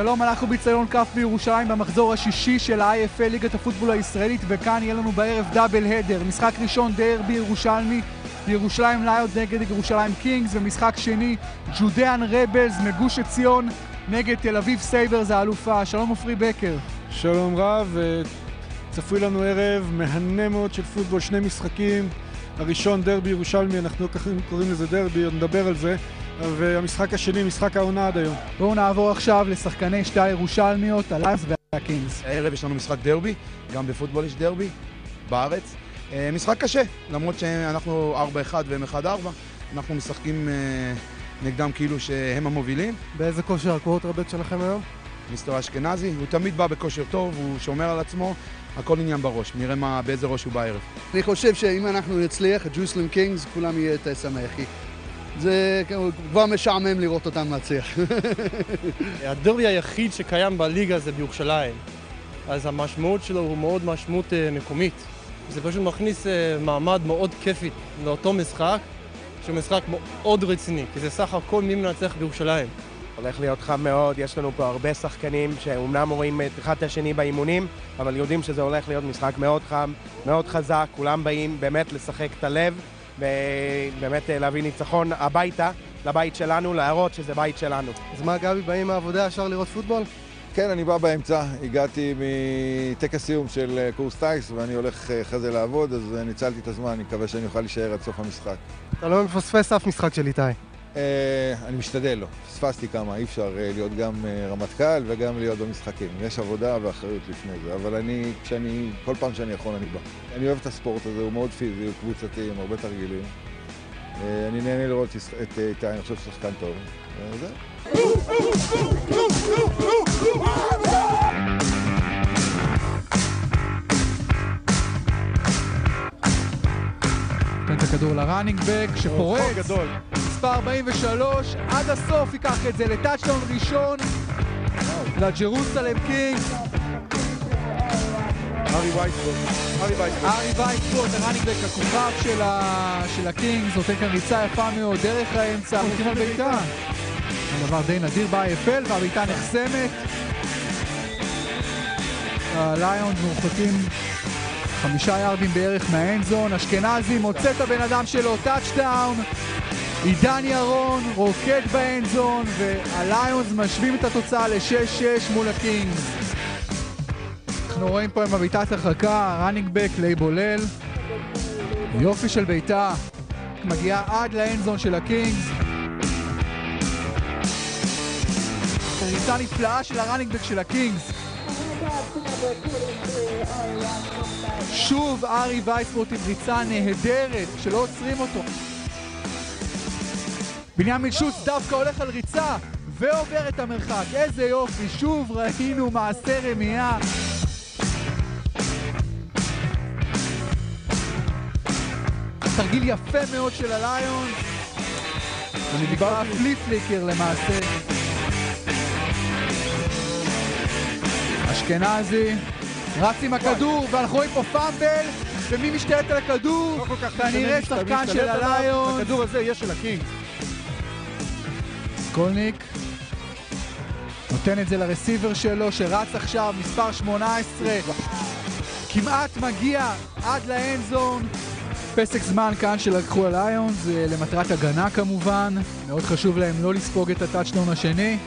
שלום, אנחנו ביציון כף בירושלים במחזור השישי של ה-IFL ליגת הפוטבול הישראלית, וכאן יהיה לנו בערב דאבל הדר. משחק ראשון דרבי ירושלמי, ירושלים ליונס נגד ירושלים קינגס, ומשחק שני ג'ודיאן רבלס מגוש עציון נגד תל אביב סייברס האלופה. שלום עופרי בקר. שלום רב, צפוי לנו ערב מהנה מאוד של פוטבול, שני משחקים. הראשון דרבי ירושלמי, אנחנו קוראים לזה דרבי, נדבר על זה. והמשחק השני, משחק העונה עד היום. בואו נעבור עכשיו לשחקני שתי הירושלמיות, הליונס והקינגס. הערב יש לנו משחק דרבי, גם בפוטבול יש דרבי בארץ. משחק קשה, למרות שאנחנו 4-1 והם 1-4, אנחנו משחקים נגדם כאילו שהם המובילים. באיזה כושר הקוורטרבק שלכם היום? מיסטר אשכנזי, הוא תמיד בא בכושר טוב, הוא שומר על עצמו, הכל עניין בראש, נראה באיזה ראש הוא בערב. אני חושב שאם אנחנו נצליח, ג'רוסלם קינגס, כולם יהיה שמחים. זה כבר משעמם לראות אותם להצליח. הדרבי היחיד שקיים בליגה זה בירושלים, אז המשמעות שלו הוא מאוד משמעות מקומית. זה פשוט מכניס מעמד מאוד כיפי לאותו משחק, שהוא משחק מאוד רציני, כי זה סך הכל מי מנצח בירושלים. הולך להיות חם מאוד, יש לנו פה הרבה שחקנים שאומנם רואים אחד את השני באימונים, אבל יודעים שזה הולך להיות משחק מאוד חם, מאוד חזק, כולם באים באמת לשחק את הלב, ובאמת להביא ניצחון הביתה, לבית שלנו, להראות שזה בית שלנו. אז מה, גבי, באים מהעבודה ישר לראות פוטבול? כן, אני בא באמצע, הגעתי מטקס סיום של קורס טייס ואני הולך אחרי זה לעבוד, אז ניצלתי את הזמן, אני מקווה שאני אוכל להישאר עד סוף המשחק. אתה לא מפספס אף משחק של איתי? אני משתדל לו, פספסתי כמה, אי אפשר להיות גם רמטכ"ל וגם להיות במשחקים. יש עבודה ואחריות לפני זה, אבל כל פעם שאני יכול אני בא. אני אוהב את הספורט הזה, הוא מאוד פיזי, הוא קבוצתי, עם הרבה תרגילים. אני נהנה לראות את איתי, אני חושב ששחקן טוב. וזה. תן את הכדור לראנינג בק שפורץ. מספר 43, עד הסוף ייקח את זה לטאצ'דאון ראשון לג'רוסלם קינגס. ארי וייסבורט, הראנינג בק הכוכב של הקינגס, נותן כאן ריצה יפה מאוד דרך האמצע, הולכים על ביתה. הדבר די נדיר ב-IFL, והביתה נחסמת. הליונס מורחקים 5 יארדים בערך מהאנדזון. אשכנזי מוצא את הבן אדם שלו, טאצ'דאון. עידן ירון רוקד באנדזון, והליונס משווים את התוצאה ל-6-6 מול הקינגס. אנחנו רואים פה עם הביתת הרחקה, ראנינג בק לייבולל. יופי של ביתה, מגיעה עד לאנדזון של הקינגס. ריצה נפלאה של הראנינג בק של הקינגס. שוב ארי וייסבורט עם ריצה נהדרת שלא עוצרים אותו. בנימין שוץ דווקא הולך על ריצה ועובר את המרחק. איזה יופי, שוב ראינו מעשה רמייה. תרגיל יפה מאוד של הליונס. אני נקרא פליפ פליקר למעשה. אשכנזי רץ עם הכדור, ואנחנו רואים פה פאמבל, ומי משתלט על הכדור? כנראה שחקן של הליונס. הכדור הזה יהיה של הקינגס. סקולניק נותן את זה לרסיבר שלו שרץ עכשיו, מספר 18, כמעט מגיע עד לאנדזון. פסק זמן כאן שלקחו הליונס למטרת הגנה כמובן, מאוד חשוב להם לא לספוג את הטאצ'דאון השני.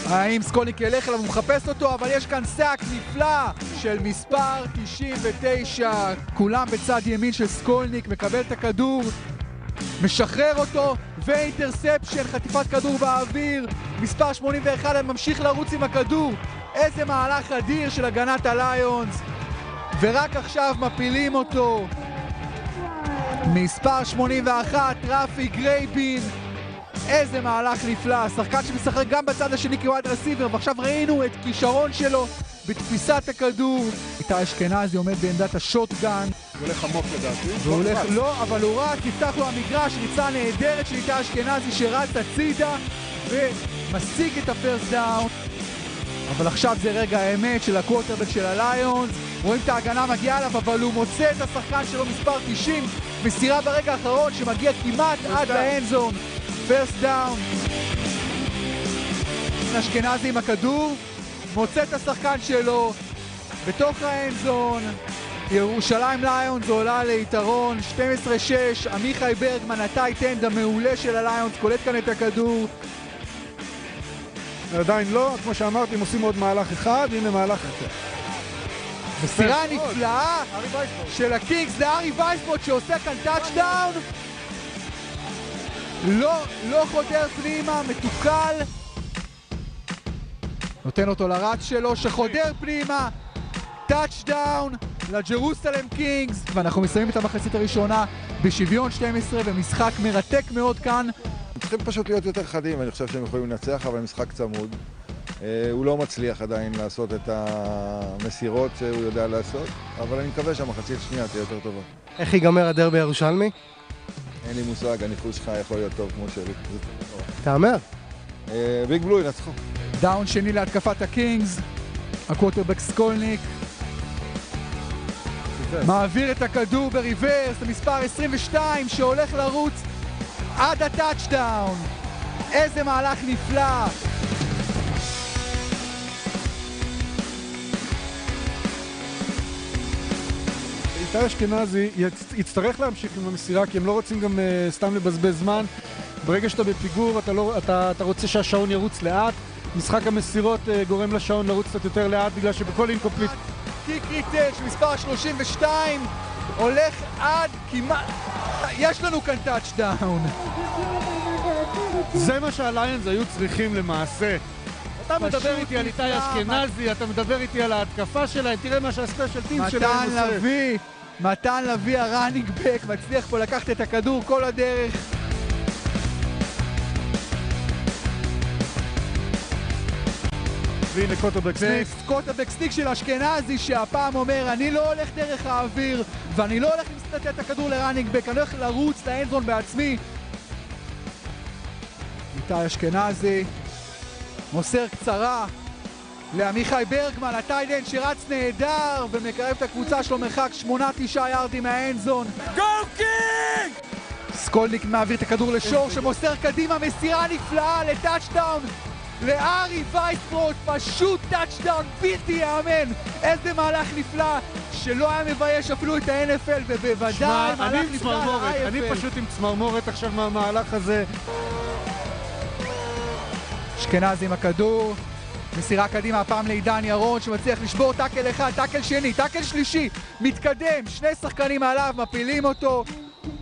האם סקולניק ילך אליו, הוא מחפש אותו, אבל יש כאן סאק נפלא של מספר 99, כולם בצד ימין של סקולניק, מקבל את הכדור, משחרר אותו, ואינטרספשן, חטיפת כדור באוויר, מספר 81 ממשיך לרוץ עם הכדור. איזה מהלך אדיר של הגנת הליונס, ורק עכשיו מפילים אותו. מספר 81 רפי גרייבין, איזה מהלך נפלא, שחקן שמשחק גם בצד השני כווייד רסיבר, ועכשיו ראינו את כישרון שלו בתפיסת הכדור. איתי אשכנזי עומד בעמדת השוטגן. הוא הולך עמוק לדעתי. הוא הולך, לא, אבל הוא רק יפתח לו המגרש, ריצה נהדרת של איתי אשכנזי שרץ הצידה ומשיג את הפרסט דאון. אבל עכשיו זה רגע האמת של הקוורטרבק של הליונס. רואים את ההגנה מגיעה אליו, אבל הוא מוצא את השחקן שלו מספר 90, מסירה ברגע האחרון שמגיע כמעט עד לאנדזון. פרסט דאון. אשכנזי עם הכדור, מוצא את השחקן שלו בתוך האנזון. ירושלים ליונס עולה ליתרון 12-6. עמיחי ברגמן, הטייט-אנד המעולה של הליונס, קולט כאן את הכדור. עדיין לא, כמו שאמרתי, הם עושים עוד מהלך אחד, הנה מהלך אחר. מסירה נפלאה של הקינגס לארי וייסברוט שעושה כאן טאצ'דאון. לא חודר פנימה, מתוקל. נותן אותו לרץ שלו שחודר פנימה. טאצ'דאון לג'רוסלם קינגס. ואנחנו מסיימים את המחצית הראשונה בשוויון 12 ומשחק מרתק מאוד כאן. צריכים פשוט להיות יותר חדים, אני חושב שהם יכולים לנצח, אבל משחק צמוד. הוא לא מצליח עדיין לעשות את המסירות שהוא יודע לעשות, אבל אני מקווה שהמחצית השנייה תהיה יותר טובה. איך ייגמר הדרבי הירושלמי? אין לי מושג, הניחוש שלך יכול להיות טוב כמו שלי. תאמר. ביג בלו ינצחו. דאון שני להתקפת הקינגס. הקווטרבק סקולניק מעביר את הכדור בריברס למספר 22 שהולך לרוץ עד הטאצ'דאון. איזה מהלך נפלא. איתי אשכנזי יצטרך להמשיך עם המסירה, כי הם לא רוצים גם סתם לבזבז זמן. ברגע שאתה בפיגור אתה רוצה שהשעון ירוץ לאט. משחק המסירות גורם לשעון לרוץ קצת יותר לאט, בגלל שבכל אינקומפליט קיק ריטל שמספר 32 הולך עד כמעט... יש לנו כאן טאצ'דאון. זה מה שהליונס היו צריכים למעשה. אתה מדבר איתי על איתי אשכנזי, אתה מדבר איתי על ההתקפה שלהם, תראה מה שהספיישל טים שלהם עושה. מתן לביא הראנינג בק מצליח פה לקחת את הכדור כל הדרך. והנה קוטרבק סניק. קוטרבק סניק של אשכנזי שהפעם אומר אני לא הולך דרך האוויר ואני לא הולך לתת את הכדור לראנינג בק, אני הולך לרוץ לאנזון בעצמי. איתי אשכנזי מוסר קצרה לעמיחי ברגמן, הטייט-אנד שרץ נהדר ומקרב את הקבוצה שלו מרחק 8-9 יארדים מהאנזון. גו קינג! סקולניק מעביר את הכדור לשור שמוסר קדימה, מסירה נפלאה לטאצ'דאון לארי וייסברוט, פשוט טאצ'דאון בלתי יאמן. איזה מהלך נפלא שלא היה מבייש אפילו את ה-NFL, ובוודאי מהלך נפלא ל-IFL. אני פשוט עם צמרמורת עכשיו מהמהלך הזה. אשכנזי עם הכדור, מסירה קדימה הפעם לעידן ירון שמצליח לשבור טאקל אחד, טאקל שני, טאקל שלישי, מתקדם, שני שחקנים עליו, מפילים אותו.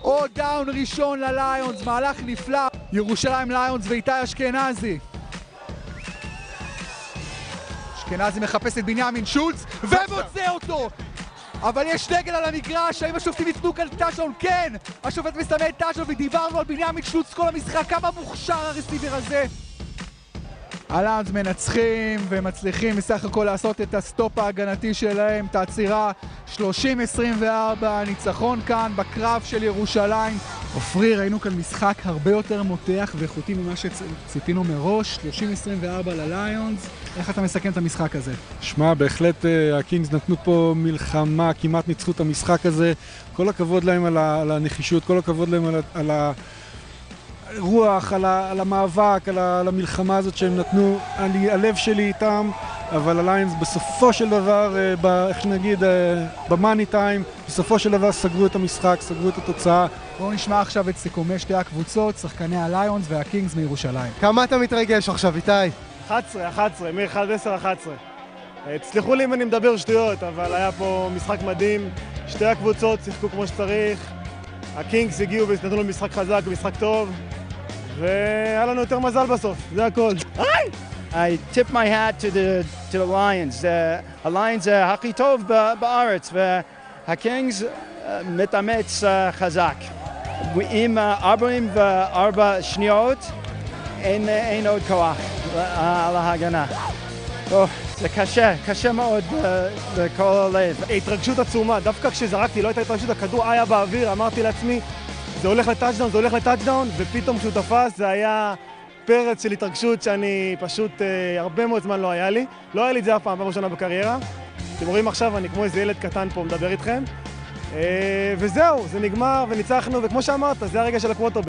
עוד דאון ראשון לליונס, מהלך נפלא. ירושלים ליונס ואיתי אשכנזי. אשכנזי מחפש את בנימין שולץ ומוצא אותו! אבל יש נגל על המגרש, האם השופטים יתנו כאן טאצ'דאון? כן! השופט מסמן טאצ'דאון ודיברנו על בנימין שולץ כל המשחק, כמה מוכשר הרסיבר הזה! הליונס מנצחים ומצליחים בסך הכל לעשות את הסטופ ההגנתי שלהם, את העצירה 30-24, ניצחון כאן בקרב של ירושלים. עופרי, ראינו כאן משחק הרבה יותר מותח ואיכותי ממה שציפינו מראש, 30-24 לליונס. איך אתה מסכם את המשחק הזה? שמע, בהחלט הקינגס נתנו פה מלחמה, כמעט ניצחו את המשחק הזה. כל הכבוד להם על הנחישות, כל הכבוד להם על הרוח, על המאבק, על המלחמה הזאת שהם נתנו. הלב שלי איתם, אבל הליונס בסופו של דבר, איך נגיד, במאני טיים, בסופו של דבר סגרו את המשחק, סגרו את התוצאה. בואו נשמע עכשיו את סיכומי שתי הקבוצות, שחקני הליונס והקינגס מירושלים. כמה אתה מתרגש עכשיו, איתי? 11, מ-11-11. תסלחו לי אם אני מדבר שטויות, אבל היה פה משחק מדהים. שתי הקבוצות שיחקו כמו שצריך. הקינגס הגיעו ונתנו לו משחק חזק ומשחק טוב. והיה לנו יותר מזל בסוף, זה הכל. I tip my hat to the Lions. הליונס הכי טוב בארץ, והקינגס מתאמץ חזק. עם 44 שניות אין עוד כוח על ההגנה. זה קשה מאוד בכל הלב. התרגשות עצומה, דווקא כשזרקתי, לא הייתה התרגשות, הכדור היה באוויר, אמרתי לעצמי, זה הולך לטאצ'דאון, ופתאום כשהוא תפס זה היה פרץ של התרגשות שאני פשוט הרבה מאוד זמן לא היה לי. לא היה לי את זה אף פעם ראשונה בקריירה. אתם רואים עכשיו, אני כמו איזה ילד קטן פה מדבר איתכם. וזהו, זה נגמר וניצחנו, וכמו שאמרת, זה הרגע של הקווטרבק.